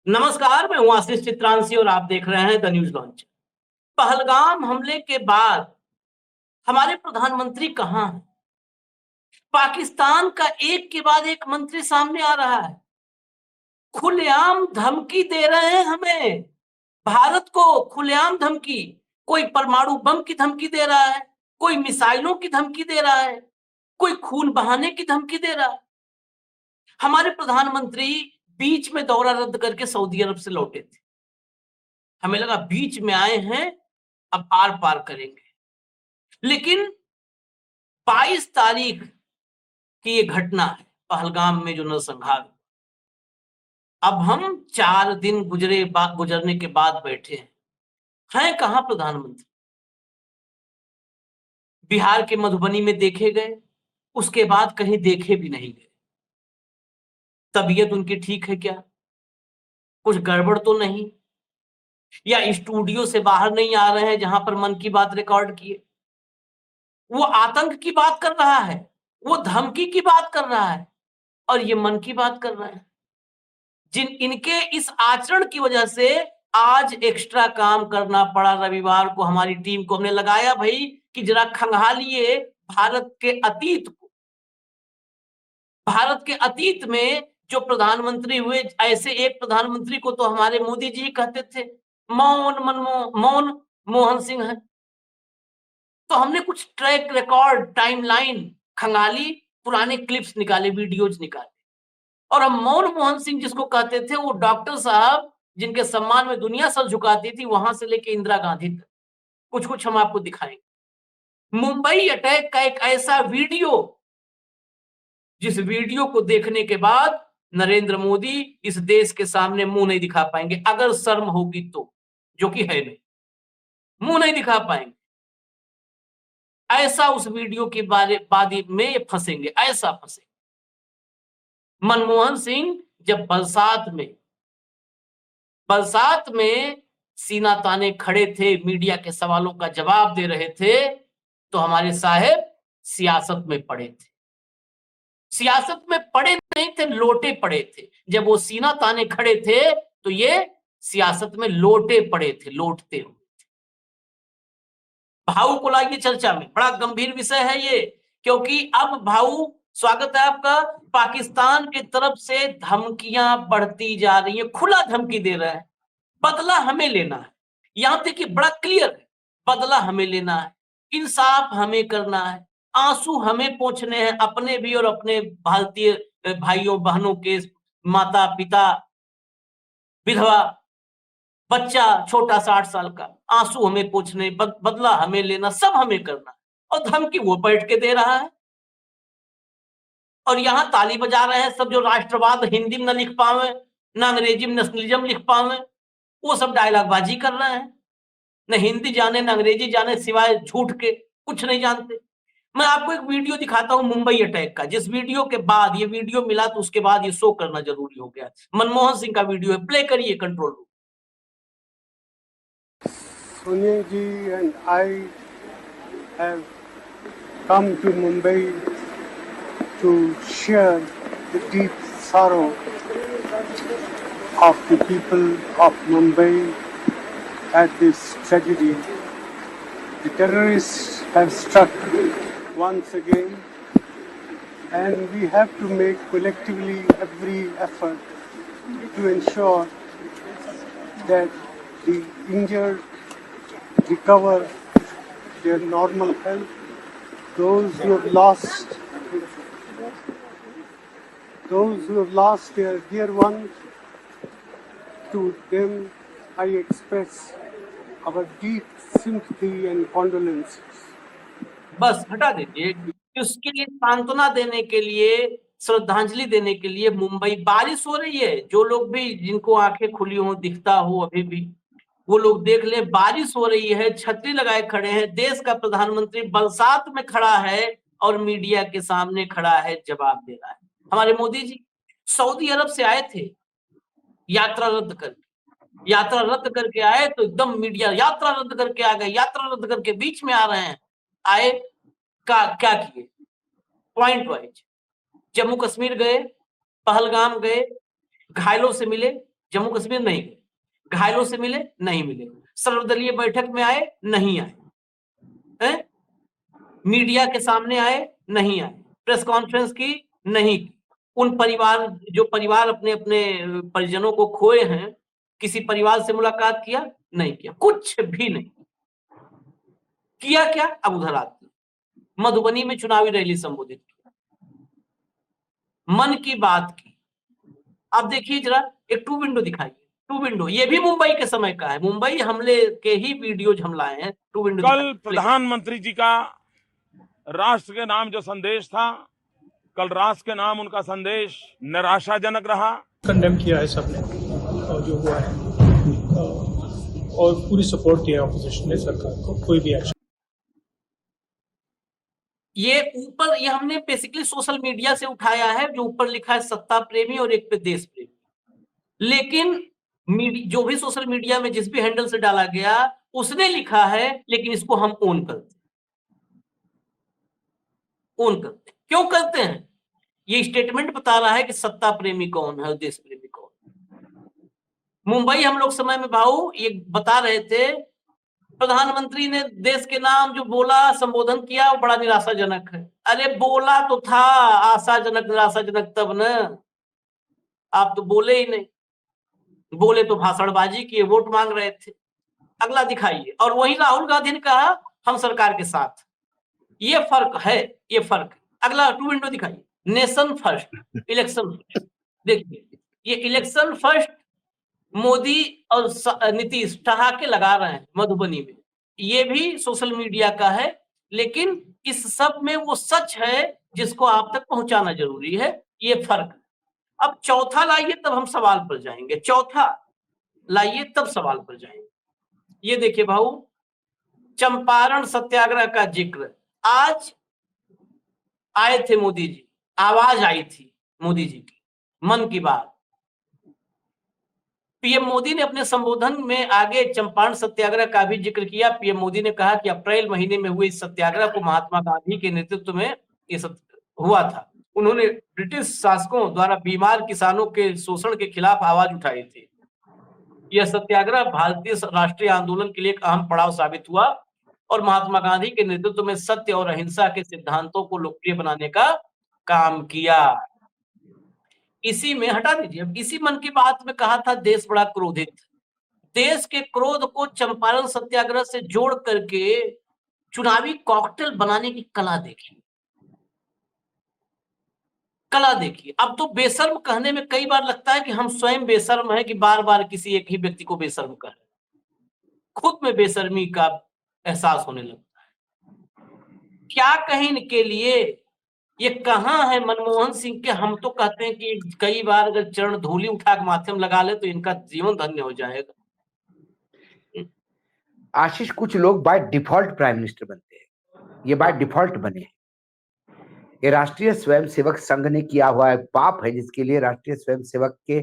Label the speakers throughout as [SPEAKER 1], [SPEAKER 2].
[SPEAKER 1] नमस्कार, मैं हूं आशीष चित्रांशी और आप देख रहे हैं द न्यूज लॉन्च। पहलगाम हमले के बाद हमारे प्रधानमंत्री कहां हैं? पाकिस्तान का एक के बाद एक मंत्री सामने आ रहा है, खुलेआम धमकी दे रहे हैं हमें, भारत को खुलेआम धमकी। कोई परमाणु बम की धमकी दे रहा है, कोई मिसाइलों की धमकी दे रहा है, कोई खून बहाने की धमकी दे रहा है। हमारे प्रधानमंत्री बीच में दौरा रद्द करके सऊदी अरब से लौटे थे। हमें लगा बीच में आए हैं, अब आर पार करेंगे, लेकिन 22 तारीख की ये घटना है, पहलगाम में जो नरसंहार। अब हम 4 दिन गुजरने के बाद बैठे हैं कहां प्रधानमंत्री? बिहार के मधुबनी में देखे गए, उसके बाद कहीं देखे भी नहीं गए। तबीयत उनकी ठीक है क्या? कुछ गड़बड़ तो नहीं? या स्टूडियो से बाहर नहीं आ रहे हैं जहां पर मन की बात रिकॉर्ड किए? वो आतंक की बात कर रहा है, वो धमकी की बात कर रहा है, और ये मन की बात कर रहे हैं। जिन इनके इस आचरण की वजह से आज एक्स्ट्रा काम करना पड़ा। रविवार को हमारी टीम को हमने लगाया भाई कि जरा खंगालिए भारत के अतीत को। भारत के अतीत में जो प्रधानमंत्री हुए, ऐसे एक प्रधानमंत्री को तो हमारे मोदी जी कहते थे मौन मोहन सिंह है। तो हमने कुछ ट्रैक रिकॉर्ड, टाइमलाइन खंगाली, पुराने क्लिप्स निकाले, वीडियोज निकाले। और हम मौन मोहन सिंह जिसको कहते थे, वो डॉक्टर साहब जिनके सम्मान में दुनिया सर झुकाती थी, वहां से लेके इंदिरा गांधी तक कुछ कुछ हम आपको दिखाएंगे। मुंबई अटैक का एक ऐसा वीडियो, जिस वीडियो को देखने के बाद नरेंद्र मोदी इस देश के सामने मुंह नहीं दिखा पाएंगे, अगर शर्म होगी तो, जो कि है नहीं, मुंह नहीं दिखा पाएंगे। ऐसा उस वीडियो के बाद में फंसेंगे, ऐसा फंसेंगे। मनमोहन सिंह जब बरसात में सीना ताने खड़े थे, मीडिया के सवालों का जवाब दे रहे थे, तो हमारे साहेब सियासत में पड़े थे। सियासत में पड़े नहीं थे, लोटे पड़े थे। जब वो सीना ताने खड़े थे तो ये सियासत में लोटे पड़े थे, लोटते हुए। भाऊ को लाइए चर्चा में, बड़ा गंभीर विषय है ये, क्योंकि अब भाऊ, स्वागत है आपका। पाकिस्तान की तरफ से धमकियां बढ़ती जा रही है, खुला धमकी दे रहे हैं, बदला हमें लेना है। यहां तक कि बड़ा क्लियर है, बदला हमें लेना है, इंसाफ हमें करना है, आंसू हमें पोंछने हैं, अपने भी और अपने भारतीय भाइयों बहनों के, माता पिता, विधवा, बच्चा छोटा 60 साल का, आंसू हमें पोंछने, बदला हमें लेना, सब हमें करना है। और धमकी वो बैठ के दे रहा है, और यहां ताली बजा रहे हैं सब जो राष्ट्रवाद हिंदी में न लिख पावे, न अंग्रेजी में नेशनलिज्म लिख पावे, वो सब डायलॉग बाजी कर रहे हैं। न हिंदी जाने, न अंग्रेजी जाने, सिवाय झूठ के कुछ नहीं जानते। मैं आपको एक वीडियो दिखाता हूं मुंबई अटैक का, जिस वीडियो के बाद, ये वीडियो मिला तो उसके बाद ये शो करना जरूरी हो गया। मनमोहन सिंह का वीडियो है, प्ले करिए control room.
[SPEAKER 2] Sonia ji and I have come to Mumbai to share the deep sorrow of the people of Mumbai at this tragedy. The terrorists have struck once again, and we have to make collectively every effort to ensure that the injured recover their normal health. Those who have lost their dear ones, to them I express our deep sympathy and condolences.
[SPEAKER 1] बस हटा दीजिए। उसके लिए सांत्वना देने के लिए, श्रद्धांजलि देने के लिए मुंबई, बारिश हो रही है, जो लोग भी जिनको आंखें खुली हो, दिखता हो अभी भी, वो लोग देख ले, बारिश हो रही है, छतरी लगाए खड़े हैं, देश का प्रधानमंत्री बरसात में खड़ा है और मीडिया के सामने खड़ा है, जवाब दे रहा है। हमारे मोदी जी सऊदी अरब से आए थे, यात्रा रद्द करके आए, तो एकदम मीडिया यात्रा रद्द करके आ गए, यात्रा रद्द करके बीच में आ रहे हैं। आए क्या किए? पॉइंट वाइज जम्मू कश्मीर गए, पहलगाम गए, घायलों से मिले, जम्मू कश्मीर नहीं गए, घायलों से मिले नहीं मिले, सर्वदलीय बैठक में आए नहीं आए, हैं? मीडिया के सामने आए नहीं आए, प्रेस कॉन्फ्रेंस की नहीं की, उन परिवार जो परिवार अपने अपने परिजनों को खोए हैं, किसी परिवार से मुलाकात किया नहीं किया, कुछ भी नहीं किया। क्या अब उधर आते हैं, मधुबनी में चुनावी रैली संबोधित किया, मन की बात की। अब देखिए जरा एक टू विंडो दिखाइए, टू विंडो, ये भी मुंबई के समय का है, मुंबई हमले के ही वीडियोज हम लाए हैं, टू विंडो
[SPEAKER 3] कल
[SPEAKER 1] दिखाइए।
[SPEAKER 3] प्रधानमंत्री जी का राष्ट्र के नाम जो संदेश था, कल राष्ट्र के नाम उनका संदेश निराशाजनक रहा।
[SPEAKER 4] कंडेम किया है सबने और जो हुआ है और पूरी सपोर्ट किया ऑपोजिशन ने सरकार को, कोई भी एक्शन।
[SPEAKER 1] ये ऊपर ये हमने बेसिकली सोशल मीडिया से उठाया है, जो ऊपर लिखा है सत्ता प्रेमी और एक पे देश प्रेमी, लेकिन जो भी सोशल मीडिया में जिस भी हैंडल से डाला गया उसने लिखा है, लेकिन इसको हम ओन करते क्यों करते हैं? ये स्टेटमेंट बता रहा है कि सत्ता प्रेमी कौन है और देश प्रेमी कौन है। मुंबई हम लोग समय में भाऊ ये बता रहे थे, प्रधानमंत्री ने देश के नाम जो बोला, संबोधन किया, वो बड़ा निराशाजनक है। अरे बोला तो था आशाजनक निराशाजनक तब न, आप तो बोले ही नहीं, बोले तो भाषणबाजी किए, वोट मांग रहे थे। अगला दिखाइए, और वही राहुल गांधी ने कहा हम सरकार के साथ, ये फर्क है, ये फर्क। अगला टू विंडो दिखाइए, नेशन फर्स्ट इलेक्शन फर्स्ट। देखिए ये इलेक्शन फर्स्ट मोदी और नीतीश ठहाके लगा रहे हैं मधुबनी में, ये भी सोशल मीडिया का है, लेकिन इस सब में वो सच है जिसको आप तक पहुंचाना जरूरी है, ये फर्क। अब चौथा लाइए तब हम सवाल पर जाएंगे, चौथा लाइए तब सवाल पर जाएंगे। ये देखिए भाऊ, चंपारण सत्याग्रह का जिक्र आज आए थे मोदी जी, आवाज आई थी मोदी जी की, मन की बात। पीएम मोदी ने अपने संबोधन में आगे चंपारण सत्याग्रह का भी जिक्र किया। पीएम मोदी ने कहा कि अप्रैल महीने में हुए इस सत्याग्रह को महात्मा गांधी के नेतृत्व में ये हुआ था। उन्होंने ब्रिटिश शासकों द्वारा बीमार किसानों के शोषण के खिलाफ आवाज उठाई थी। यह सत्याग्रह भारतीय राष्ट्रीय आंदोलन के लिए एक अहम पड़ाव साबित हुआ और महात्मा गांधी के नेतृत्व में सत्य और अहिंसा के सिद्धांतों को लोकप्रिय बनाने का काम किया। इसी में हटा दीजिए, अब इसी मन की बात में कहा था देश बड़ा क्रोधित। देश के क्रोध को चंपारण सत्याग्रह से जोड़ करके चुनावी कॉकटेल बनाने की कला देखिए, कला देखिए। अब तो बेशर्म कहने में कई बार लगता है कि हम स्वयं बेशर्म हैं कि बार बार किसी एक ही व्यक्ति को बेशर्म कर रहे हैं, खुद में बेशर्मी का एहसास होने लगता है। क्या कहें इनके लिए, ये कहां है मनमोहन सिंह के? हम तो कहते हैं कि कई बार अगर चरण धूलि उठा के माथे में लगा ले तो इनका जीवन धन्य हो जाएगा।
[SPEAKER 5] आशीष, कुछ लोग बाय डिफॉल्ट प्राइम मिनिस्टर बनते हैं, ये बाय डिफॉल्ट बने हैं। ये राष्ट्रीय स्वयंसेवक संघ ने किया हुआ एक पाप है, जिसके लिए राष्ट्रीय स्वयंसेवक के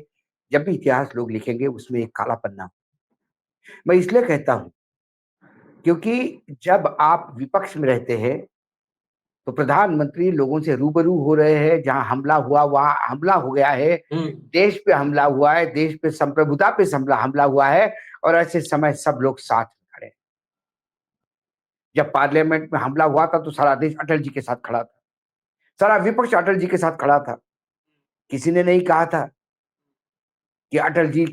[SPEAKER 5] जब भी इतिहास लोग लिखेंगे उसमें एक काला पन्ना। मैं इसलिए कहता हूं क्योंकि जब आप विपक्ष में रहते हैं तो प्रधानमंत्री लोगों से रूबरू हो रहे हैं, जहां हमला हुआ वहां हमला हो गया है, देश पे हमला हुआ है, देश पे संप्रभुता पे हमला हुआ है, और ऐसे समय सब लोग साथ में खड़े। जब पार्लियामेंट में हमला हुआ था तो सारा देश अटल जी के साथ खड़ा था, सारा विपक्ष अटल जी के साथ खड़ा था। किसी ने नहीं कहा था कि अटल जी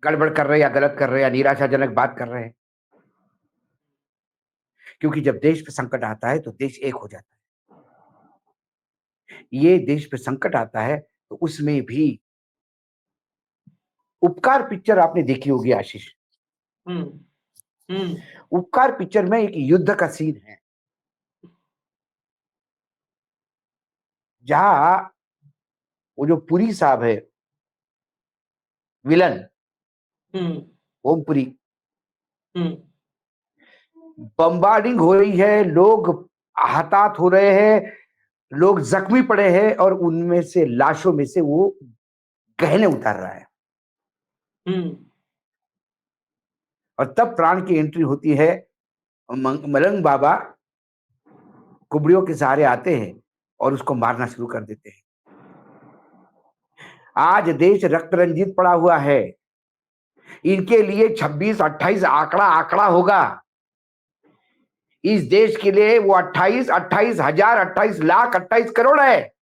[SPEAKER 5] गड़बड़ कर रहे या गलत कर रहे या निराशाजनक बात कर रहे हैं, क्योंकि जब देश पे संकट आता है तो देश एक हो जाता है। ये देश पे संकट आता है तो उसमें भी उपकार पिक्चर आपने देखी होगी आशीष। उपकार पिक्चर में एक युद्ध का सीन है जहां वो जो पुरी साहब है विलन, ओमपुरी, बम्बार्डिंग हो रही है, लोग हताहत हो रहे हैं, लोग जख्मी पड़े हैं, और उनमें से लाशों में से वो गहने उतार रहा है। और तब प्राण की एंट्री होती है, मलंग बाबा कुबड़ियों के सहारे आते हैं और उसको मारना शुरू कर देते हैं। आज देश रक्त रंजित पड़ा हुआ है। इनके लिए 26-28 आंकड़ा आंकड़ा होगा। इस देश के लिए वो 28 हजार, 28 लाख, 28 करोड़ है।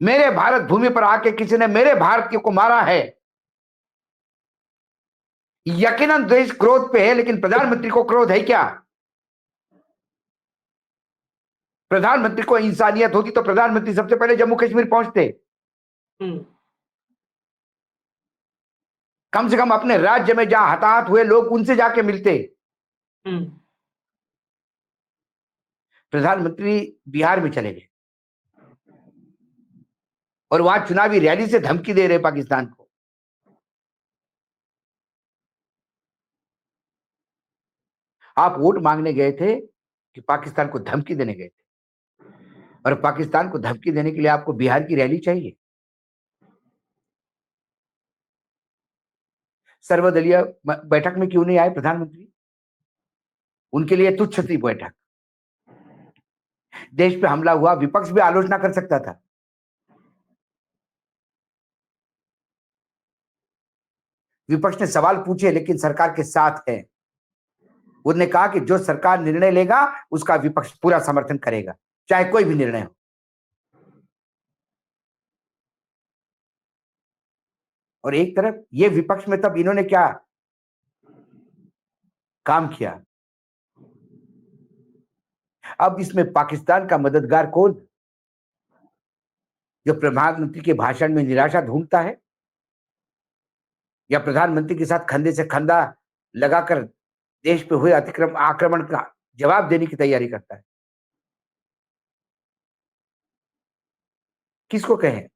[SPEAKER 5] मेरे भारत भूमि पर आके किसी ने मेरे भारत को मारा है। यकीनन देश क्रोध पे है, लेकिन प्रधानमंत्री को क्रोध है क्या? प्रधानमंत्री को इंसानियत होती तो प्रधानमंत्री सबसे पहले जम्मू कश्मीर पहुंचते। कम से कम अपने राज्य में जहां हताहत हुए लोग, उनसे जाके मिलते। प्रधानमंत्री बिहार में चले गए और वहां चुनावी रैली से धमकी दे रहे पाकिस्तान को। आप वोट मांगने गए थे कि पाकिस्तान को धमकी देने गए थे? और पाकिस्तान को धमकी देने के लिए आपको बिहार की रैली चाहिए? सर्वदलीय बैठक में क्यों नहीं आए प्रधानमंत्री? उनके लिए तुच्छ थी बैठक। देश पे हमला हुआ, विपक्ष भी आलोचना कर सकता था। विपक्ष ने सवाल पूछे, लेकिन सरकार के साथ है। उन्होंने कहा कि जो सरकार निर्णय लेगा उसका विपक्ष पूरा समर्थन करेगा, चाहे कोई भी निर्णय हो। और एक तरफ ये विपक्ष में तब इन्होंने क्या काम किया? अब इसमें पाकिस्तान का मददगार कौन, जो प्रधानमंत्री के भाषण में निराशा ढूंढता है या प्रधानमंत्री के साथ कंधे से कंधा लगाकर देश पे हुए आक्रमण का जवाब देने की तैयारी करता है? किसको कहें?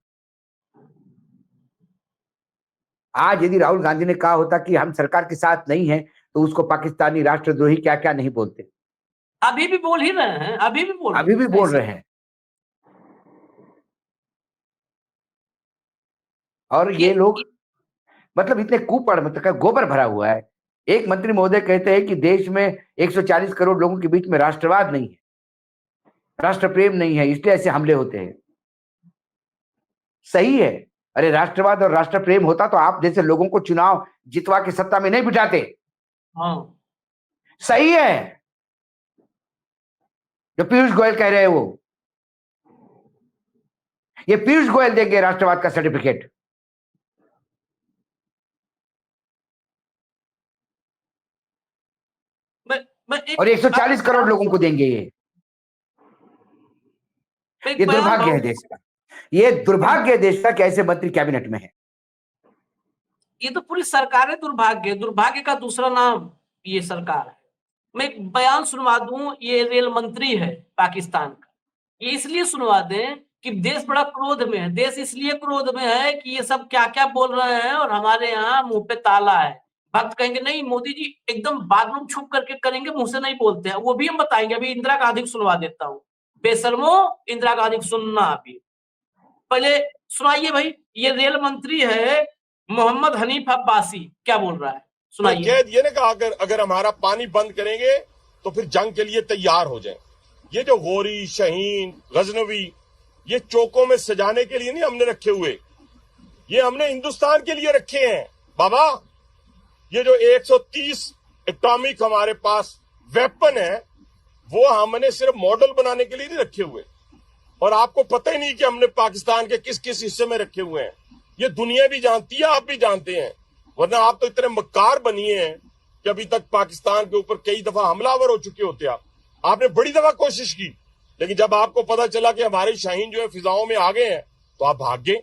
[SPEAKER 5] आज यदि राहुल गांधी ने कहा होता कि हम सरकार के साथ नहीं हैं, तो उसको पाकिस्तानी राष्ट्रद्रोही क्या क्या नहीं बोलते।
[SPEAKER 1] अभी भी बोल ही रहे हैं, अभी भी बोल
[SPEAKER 5] रहे हैं। और ये लोग मतलब इतने कुपड़, मतलब गोबर भरा हुआ है। एक मंत्री महोदय कहते हैं कि देश में 140 करोड़ लोगों के बीच में राष्ट्रवाद नहीं है, राष्ट्र प्रेम नहीं है, इसलिए ऐसे हमले होते हैं। सही है। अरे राष्ट्रवाद और राष्ट्र प्रेम होता तो आप जैसे लोगों को चुनाव जितवा के सत्ता में नहीं बिठाते।
[SPEAKER 1] हाँ।
[SPEAKER 5] सही है जो पीयूष गोयल कह रहे हैं, वो ये पीयूष गोयल देंगे राष्ट्रवाद का सर्टिफिकेट। और 140 करोड़ लोगों को देंगे। ये दुर्भाग्य है देश का। ये दुर्भाग्य है देश का कि ऐसे मंत्री कैबिनेट में है।
[SPEAKER 1] ये तो पूरी सरकार है दुर्भाग्य। दुर्भाग्य का दूसरा नाम ये सरकार है। मैं एक बयान सुनवा दूं, ये रेल मंत्री है पाकिस्तान का। ये इसलिए सुनवा दें कि देश बड़ा क्रोध में है। देश इसलिए क्रोध में है कि ये सब क्या क्या बोल रहे हैं और हमारे यहाँ मुंह पे ताला है। भक्त कहेंगे नहीं मोदी जी एकदम बाथरूम छुप करके करेंगे, मुंह से नहीं बोलते हैं, वो भी हम बताएंगे। अभी इंदिरा गांधी को सुनवा देता हूँ। बेशर्मो, इंदिरा गांधी को सुनना। अभी पहले सुनाइए भाई, ये रेल मंत्री है मोहम्मद हनीफ अब्बासी, क्या बोल रहा है, सुनाइए।
[SPEAKER 6] ये ने कहा अगर हमारा पानी बंद करेंगे तो फिर जंग के लिए तैयार हो जाए। ये जो गोरी, शाहीन, गजनवी, ये चौकों में सजाने के लिए नहीं हमने रखे हुए, ये हमने हिंदुस्तान के लिए रखे हैं बाबा। ये जो 130 एटॉमिक हमारे पास वेपन है, वो हमने सिर्फ मॉडल बनाने के लिए नहीं रखे हुए। और आपको पता ही नहीं कि हमने पाकिस्तान के किस किस हिस्से में रखे हुए हैं। ये दुनिया भी जानती है, आप भी जानते हैं। वरना आप तो इतने मक्कार बनिए हैं कि अभी तक पाकिस्तान के ऊपर कई दफा हमलावर हो चुके होते। आपने बड़ी दफा कोशिश की, लेकिन जब आपको पता चला कि हमारे शाहीन जो है फिजाओं में आ गए हैं, तो आप भाग गए।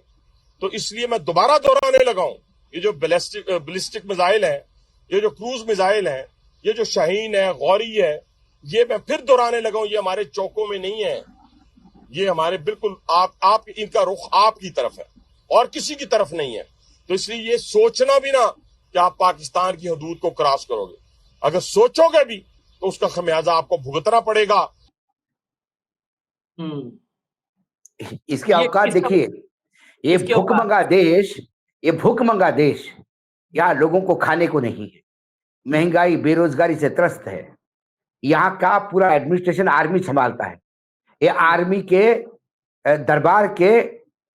[SPEAKER 6] तो इसलिए मैं दोबारा दोहराने लगा हूं, ये जो बैलिस्टिक मिसाइल है, ये जो क्रूज मिसाइल है, ये जो शाहीन है, गौरी है, ये मैं फिर दोहराने लगा हूं, ये हमारे चौकों में नहीं है। ये हमारे बिल्कुल आप इनका रुख आपकी तरफ है और किसी की तरफ नहीं है। तो इसलिए ये सोचना भी ना कि आप पाकिस्तान की हदूद को क्रॉस करोगे। अगर सोचोगे भी तो उसका खमियाजा आपको भुगतना पड़ेगा।
[SPEAKER 5] इसकी औकात देखिए। ये भूखमंगा देश, यहाँ लोगों को खाने को नहीं है, महंगाई बेरोजगारी से त्रस्त है। यहाँ का पूरा एडमिनिस्ट्रेशन आर्मी संभालता है। ये आर्मी के दरबार के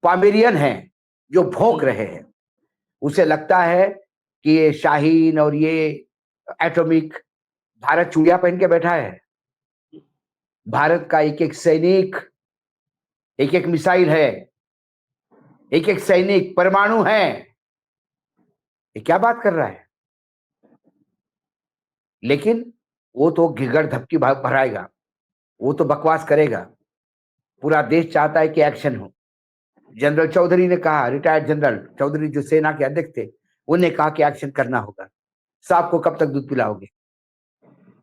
[SPEAKER 5] पॉमेरियन हैं जो भौंक रहे हैं। उसे लगता है कि ये शाहीन और ये एटॉमिक, भारत चूड़िया पहन के बैठा है। भारत का एक एक सैनिक, एक एक मिसाइल है, एक एक सैनिक परमाणु है। ये क्या बात कर रहा है? लेकिन वो तो गिगड़ धपकी भराएगा, वो तो बकवास करेगा। पूरा देश चाहता है कि एक्शन हो। जनरल चौधरी ने कहा, रिटायर्ड जनरल चौधरी जो सेना के अध्यक्ष थे, उन्होंने कहा कि एक्शन करना होगा। सांप को कब तक दूध पिलाओगे?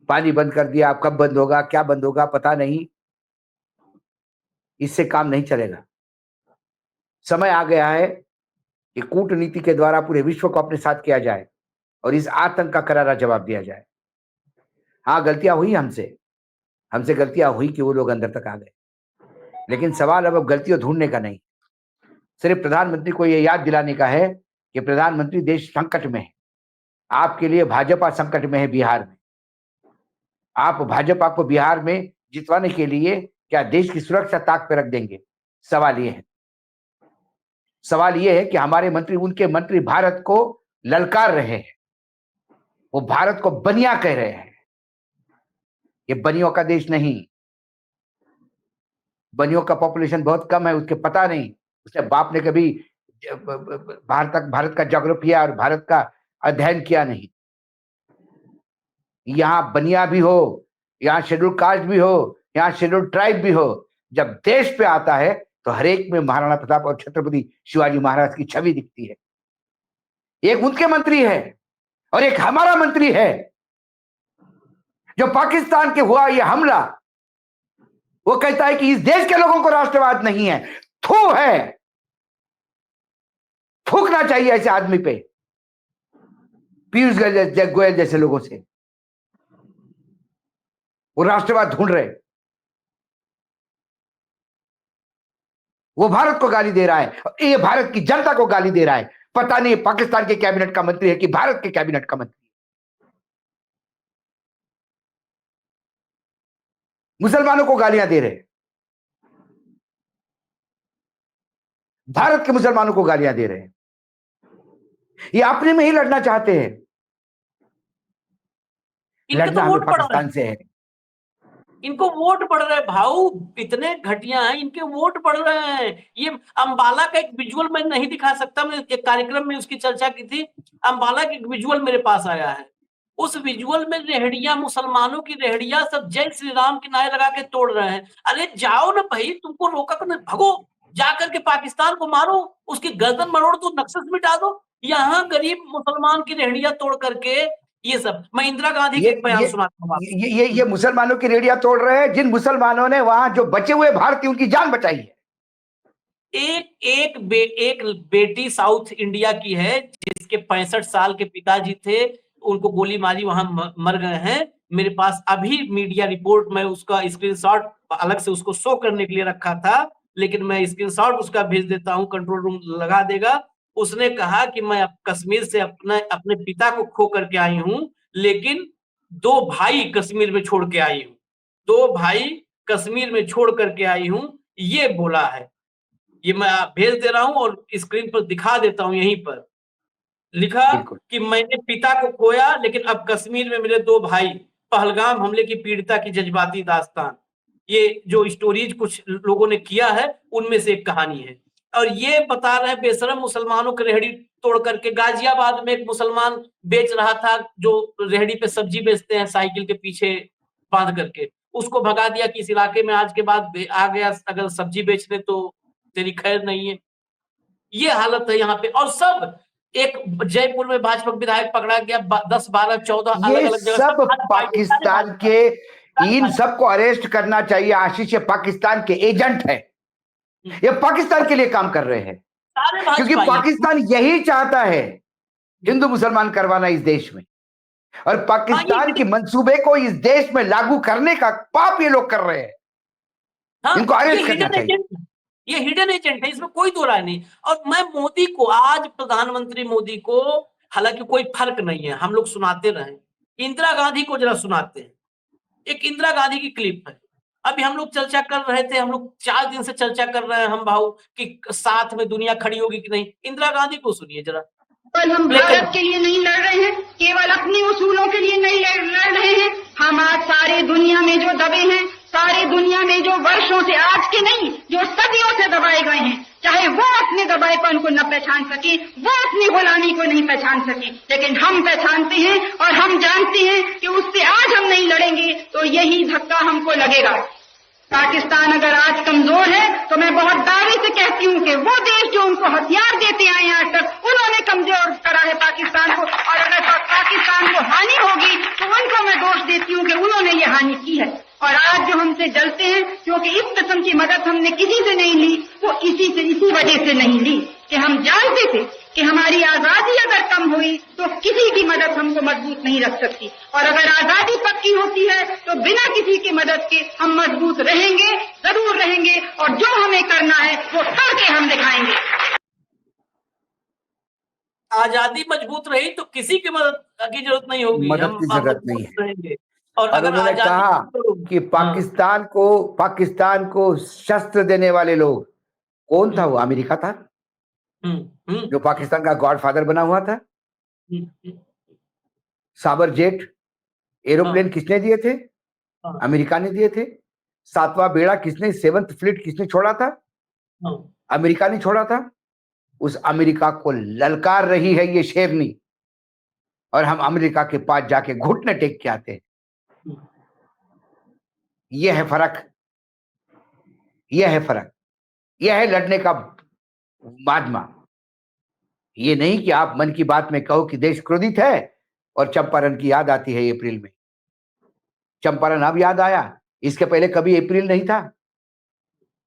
[SPEAKER 5] पानी बंद कर दिया, अब कब बंद होगा, क्या बंद होगा पता नहीं। इससे काम नहीं चलेगा। समय आ गया है कि कूटनीति के द्वारा पूरे विश्व को अपने साथ किया जाए और इस आतंक का करारा जवाब दिया जाए। हाँ, गलतियां हुई हमसे गलतियां हुई कि वो लोग अंदर तक आ गए, लेकिन सवाल अब गलतियां ढूंढने का नहीं, सिर्फ प्रधानमंत्री को ये याद दिलाने का है कि प्रधानमंत्री, देश संकट में है। आपके लिए भाजपा संकट में है बिहार में। आप भाजपा को बिहार में जितवाने के लिए क्या देश की सुरक्षा ताक पे रख देंगे? सवाल ये है कि हमारे मंत्री, उनके मंत्री भारत को ललकार रहे हैं, वो भारत को बनिया कह रहे हैं। ये बनियों का देश नहीं। बनियों का पॉपुलेशन बहुत कम है, उसके पता नहीं, उसके बाप ने कभी भारत का ज्योग्राफिया और भारत का अध्ययन किया नहीं। यहाँ बनिया भी हो, यहाँ शेड्यूल कास्ट भी हो, यहाँ शेड्यूल ट्राइब भी हो, जब देश पे आता है तो हर एक में महाराणा प्रताप और छत्रपति शिवाजी महाराज की छवि दिखती है। एक उनके मंत्री है और एक हमारा मंत्री है। जो पाकिस्तान के हुआ यह हमला, वो कहता है कि इस देश के लोगों को राष्ट्रवाद नहीं है। थू है, थूकना चाहिए ऐसे आदमी पे, पीयूष गोयल जैसे लोगों से। वो राष्ट्रवाद ढूंढ रहे, वो भारत को गाली दे रहा है, ये भारत की जनता को गाली दे रहा है। पता नहीं पाकिस्तान के कैबिनेट का मंत्री है कि भारत के कैबिनेट का मंत्री। मुसलमानों को गालियां दे रहे, भारत के मुसलमानों को गालियां दे रहे हैं। ये अपने में ही लड़ना चाहते हैं। लड़ना हमें पाकिस्तान से है।
[SPEAKER 1] इनको वोट पड़ रहे हैं भाऊ, इतने घटिया हैं, इनके वोट पड़ रहे हैं। ये अंबाला का एक विजुअल मैं नहीं दिखा सकता, मैं एक कार्यक्रम में उसकी चर्चा की थी। अंबाला की एक विजुअल मेरे पास आया है। उस विजुअल में रेहड़ियां, मुसलमानों की रेहड़ियां सब जय श्री राम के नारे लगा के तोड़ रहे हैं। अरे जाओ ना भाई, तुमको रोका कर भगो, जाकर के पाकिस्तान को मारो, उसकी गर्दन मरोड़ दो, नक्सल मिटा दो। यहाँ गरीब मुसलमान की रेहड़ियां तोड़ करके ये सब। मैं इंदिरा गांधी के एक बयान सुनाता हूँ।
[SPEAKER 5] ये मुसलमानों की रेडिया तोड़ रहे हैं, जिन मुसलमानों ने वहां जो बचे हुए भारतीय उनकी जान बचाई है।
[SPEAKER 1] एक बेटी साउथ इंडिया की है, जिसके 65 साल के पिताजी थे, उनको गोली मारी, वहां मर गए हैं। मेरे पास अभी मीडिया रिपोर्ट, मैं उसका स्क्रीनशॉट अलग से उसको शो करने के लिए रखा था, लेकिन मैं स्क्रीनशॉट उसका भेज देता हूं, कंट्रोल रूम लगा देगा। उसने कहा कि मैं कश्मीर से अपने पिता को खो करके आई हूं, लेकिन 2 भाई कश्मीर में छोड़ के आई हूं, 2 भाई कश्मीर में छोड़ करके आई हूं, ये बोला है। ये मैं भेज दे रहा हूं और स्क्रीन पर दिखा देता हूं। यहीं पर लिखा कि मैंने पिता को खोया, लेकिन अब कश्मीर में मेरे 2 भाई। पहलगाम हमले की पीड़िता की जज्बाती दास्तान। ये जो स्टोरीज कुछ लोगों ने किया है, उनमें से एक कहानी है। और ये बता रहे हैं बेशरम मुसलमानों की रेहड़ी तोड़ करके। गाजियाबाद में एक मुसलमान बेच रहा था, जो रेहड़ी पे सब्जी बेचते हैं साइकिल के पीछे बांध करके, उसको भगा दिया कि इस इलाके में आज के बाद आ गया अगर सब्जी बेचने तो तेरी खैर नहीं है। ये हालत है यहाँ पे। और सब एक जयपुर में भाजपा विधायक पकड़ा गया, 10, 12, 14 अलग-अलग जगह।
[SPEAKER 5] सब पाकिस्तान के, इन सबको अरेस्ट करना चाहिए। आशीष ये पाकिस्तान के एजेंट है, ये पाकिस्तान के लिए काम कर रहे हैं, क्योंकि पाकिस्तान यही चाहता है हिंदू मुसलमान करवाना इस देश में, और पाकिस्तान के मंसूबे को इस देश में लागू करने का पाप ये लोग कर रहे हैं। इनको अरेस्ट करना चाहिए।
[SPEAKER 1] ये हिडन एजेंट है, इसमें कोई दो राय नहीं। और मैं मोदी को, आज प्रधानमंत्री मोदी को, हालांकि कोई फर्क नहीं है, हम लोग सुनाते रहे। इंदिरा गांधी को जरा सुनाते हैं। एक इंदिरा गांधी की क्लिप है, अभी हम लोग चर्चा कर रहे थे, हम लोग 4 दिन से चर्चा कर रहे हैं हम भाऊ कि साथ में दुनिया खड़ी होगी कि नहीं। इंदिरा गांधी को सुनिए जरा।
[SPEAKER 7] केवल हम भारत के लिए नहीं लड़ रहे हैं, केवल अपने उसूलों के लिए नहीं लड़ रहे हैं। हम आज सारे दुनिया में जो दबे हैं, सारे दुनिया में जो वर्षों से, आज के नहीं, जो सदियों से दबाए गए हैं, चाहे वो अपने दबाएपन को न पहचान सके, वो अपनी गुलामी को नहीं पहचान सके, लेकिन हम पहचानते हैं और हम जानते हैं कि उससे आज हम नहीं लड़ेंगे तो यही धक्का हमको लगेगा। पाकिस्तान अगर आज कमजोर है तो मैं बहुत दावे से कहती हूँ कि वो देश जो उनको हथियार देते आए हैं आज तक, उन्होंने कमजोर करा है पाकिस्तान को, और अगर पाकिस्तान को हानि होगी तो उनको मैं दोष देती हूँ कि उन्होंने ये हानि की है। और आज जो हमसे जलते हैं, क्योंकि इस किस्म की मदद हमने किसी से नहीं ली, वो इसी वजह से नहीं ली कि हम जानते थे कि हमारी आजादी अगर कम हुई तो किसी की मदद हमको मजबूत नहीं रख सकती, और अगर आजादी पक्की होती है तो बिना किसी की मदद के हम मजबूत रहेंगे, जरूर रहेंगे, और जो हमें करना है वो करके हम दिखाएंगे।
[SPEAKER 1] आजादी मजबूत रही तो किसी की मदद की जरूरत नहीं होगी,
[SPEAKER 5] मदद
[SPEAKER 1] हम
[SPEAKER 5] की जरूरत नहीं
[SPEAKER 1] मजबूत
[SPEAKER 5] है।
[SPEAKER 1] रहेंगे। और
[SPEAKER 5] और
[SPEAKER 1] अगर
[SPEAKER 5] उन्होंने
[SPEAKER 1] आजादी
[SPEAKER 5] कहा कि
[SPEAKER 1] हाँ,
[SPEAKER 5] पाकिस्तान को शस्त्र देने वाले लोग कौन था? वो अमेरिका था,
[SPEAKER 1] हम्म,
[SPEAKER 5] जो पाकिस्तान का गॉडफादर बना हुआ था।
[SPEAKER 1] हम्म,
[SPEAKER 5] साबर जेट एरोप्लेन
[SPEAKER 1] हाँ,
[SPEAKER 5] किसने दिए थे?
[SPEAKER 1] हाँ,
[SPEAKER 5] अमेरिका ने दिए थे। 7वां बेड़ा किसने, 7th फ्लीट किसने छोड़ा था?
[SPEAKER 1] हाँ,
[SPEAKER 5] अमेरिका ने छोड़ा था। उस अमेरिका को ललकार रही है ये शेरनी, और हम अमेरिका के पास जाके घुटने टेक के आते हैं। यह है फर्क, यह है फर्क, यह है लड़ने का माजमा। ये नहीं कि आप मन की बात में कहो कि देश क्रोधित है और चंपारण की याद आती है अप्रैल में। चंपारण अब याद आया, इसके पहले कभी अप्रैल नहीं था।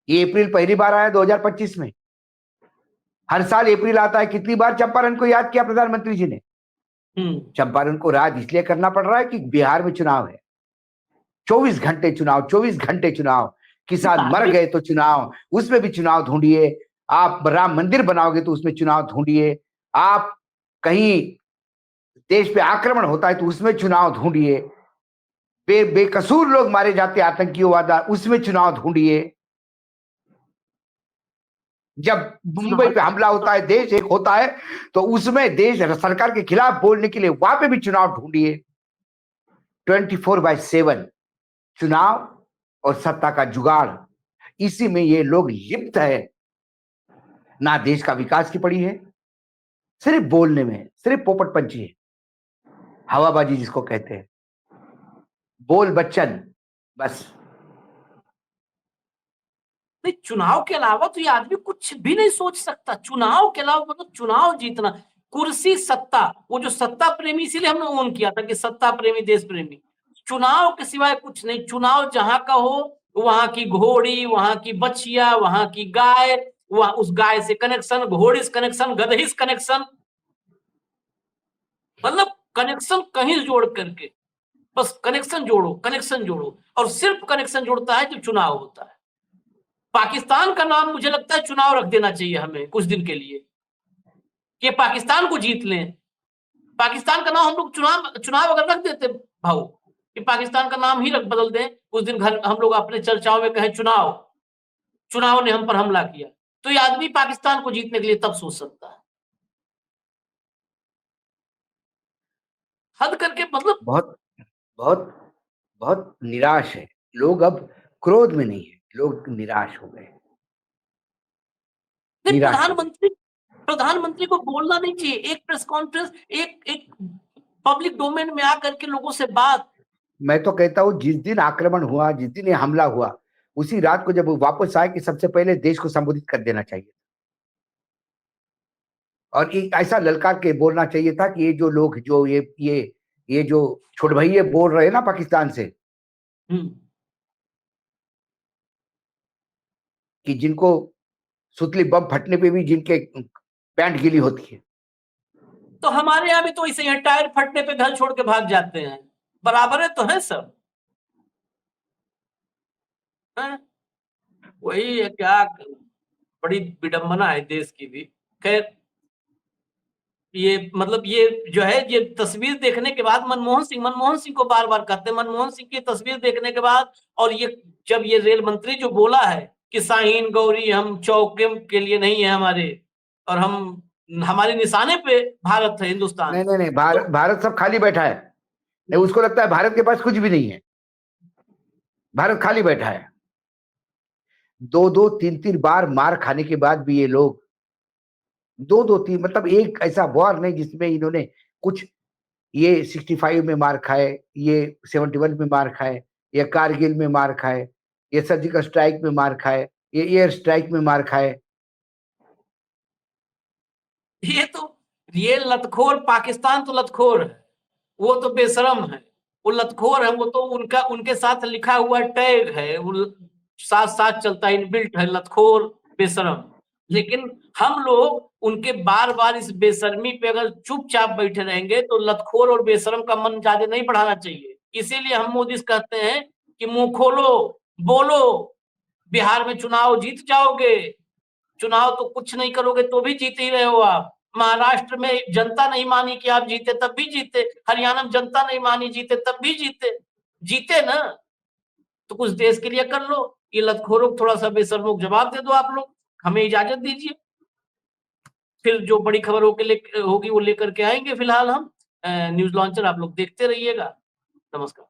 [SPEAKER 5] ये अप्रैल पहली बार आया 2025 में। हर साल अप्रैल आता है। कितनी बार चंपारण को याद किया प्रधानमंत्री जी ने? चंपारण को याद इसलिए करना पड़ रहा है कि बिहार में चुनाव है। 24 घंटे चुनाव, 24 घंटे चुनाव। किसान मर गए तो चुनाव, उसमें भी चुनाव ढूंढिए। आप राम मंदिर बनाओगे तो उसमें चुनाव ढूंढिए। आप कहीं देश पे आक्रमण होता है तो उसमें चुनाव ढूंढिए। बेकसूर लोग मारे जाते आतंकियों, उसमें चुनाव ढूंढिए। जब मुंबई पे हमला होता है, देश एक होता है, तो उसमें देश सरकार के खिलाफ बोलने के लिए वहां पे भी चुनाव ढूंढिए। 24/7 चुनाव और सत्ता का जुगाड़, इसी में ये लोग लिप्त है। ना देश का विकास की पड़ी है, सिर्फ बोलने में, सिर्फ पोपटपंची है, हवाबाजी जिसको कहते हैं, बोल बच्चन, बस।
[SPEAKER 1] नहीं, चुनाव के अलावा तो ये आदमी कुछ भी नहीं सोच सकता। चुनाव के अलावा मतलब चुनाव जीतना, कुर्सी, सत्ता, वो जो सत्ता प्रेमी, इसीलिए हमने ऑन किया था कि सत्ता प्रेमी, देश प्रेमी। चुनाव के सिवाय कुछ नहीं। चुनाव जहां का हो, वहां की घोड़ी, वहां की बछिया, वहां की गाय, वहां उस गाय से कनेक्शन, घोड़ी से कनेक्शन, गधे से कनेक्शन, मतलब कनेक्शन कहीं जोड़ करके, बस कनेक्शन जोड़ो, कनेक्शन जोड़ो, और सिर्फ कनेक्शन जोड़ता है जब चुनाव होता है। पाकिस्तान का नाम मुझे लगता है चुनाव रख देना चाहिए हमें कुछ दिन के लिए, कि पाकिस्तान को जीत लें। पाकिस्तान का नाम हम लोग चुनाव चुनाव अगर रख देते भाऊ, कि पाकिस्तान का नाम ही बदल दें, उस दिन घर हम लोग अपने चर्चाओं में कहें चुनाव, चुनाव ने हम पर हमला किया, तो ये आदमी पाकिस्तान को जीतने के लिए तब सोच सकता है। हद करके मतलब
[SPEAKER 5] बहुत बहुत बहुत निराश है लोग। अब क्रोध में नहीं है, लोग निराश हो गए।
[SPEAKER 1] नहीं,
[SPEAKER 5] निराश हो गए।
[SPEAKER 1] प्रधानमंत्री को बोलना नहीं चाहिए। एक प्रेस कॉन्फ्रेंस, एक पब्लिक डोमेन में आकर के लोगों से बात। मैं
[SPEAKER 5] तो कहता हूं जिस दिन आक्रमण हुआ, जिस दिन ये हमला हुआ, उसी रात को जब वो वापस आए कि सबसे पहले देश को संबोधित कर देना चाहिए, और एक ऐसा ललकार के बोलना चाहिए था कि ये जो लोग, जो ये जो छोट भैये बोल रहे हैं ना पाकिस्तान से, कि जिनको सुतली बम फटने पे भी जिनके पैंट गीली होती है,
[SPEAKER 1] तो हमारे यहाँ भी तो इसे ही टायर फटने पे घर छोड़ के भाग जाते हैं, बराबर है तो है सब है? वही है, क्या बड़ी विडंबना है देश की भी। खैर, ये मतलब ये जो है ये तस्वीर देखने के बाद मनमोहन सिंह को बार बार कहते हैं, मनमोहन सिंह की तस्वीर देखने के बाद, और ये जब ये रेल मंत्री जो बोला है कि शाहीन गौरी हम चौके के लिए नहीं है हमारे, और हम हमारे निशाने पे भारत है, हिंदुस्तान।
[SPEAKER 5] नहीं नहीं नहीं, भारत सब खाली बैठा है। नहीं, उसको लगता है भारत के पास कुछ भी नहीं है, भारत खाली बैठा है। 2-2, 3-3 बार मार खाने के बाद भी ये लोग 2-2, 3 मतलब एक ऐसा वॉर नहीं जिसमें इन्होंने कुछ, ये 65 में मार खाए, ये 71 में मार खाए, ये कारगिल में मार खाए, ये सर्जिकल स्ट्राइक में मार खाए, ये एयर स्ट्राइक में मार खाए।
[SPEAKER 1] ये लतखोर पाकिस्तान तो लतखोर है, वो तो बेशरम है, वो लतखोर है, वो तो उनके साथ लिखा हुआ टैग है, वो साथ साथ चलता है, इनबिल्ट है, लतखोर बेशरम। लेकिन हम लोग उनके बार बार इस बेशर्मी पे अगर चुपचाप बैठे रहेंगे तो लतखोर और बेशरम का मन ज्यादा नहीं बढ़ाना चाहिए। इसीलिए हम मोदी से कहते हैं कि मुंह खोलो, बोलो, बिहार में चुनाव जीत जाओगे, चुनाव तो कुछ नहीं करोगे तो भी जीत ही रहे हो आप। महाराष्ट्र में जनता नहीं मानी कि आप जीते तब भी जीते, हरियाणा में जनता नहीं मानी जीते तब भी जीते ना। तो कुछ देश के लिए कर लो। ये लतखोरों को थोड़ा सा बेशर्मों को जवाब दे दो आप लोग, हमें इजाजत दीजिए। फिर जो बड़ी खबर होगी वो लेकर के आएंगे। फिलहाल हम न्यूज लॉन्चर आप लोग देखते रहिएगा। नमस्कार।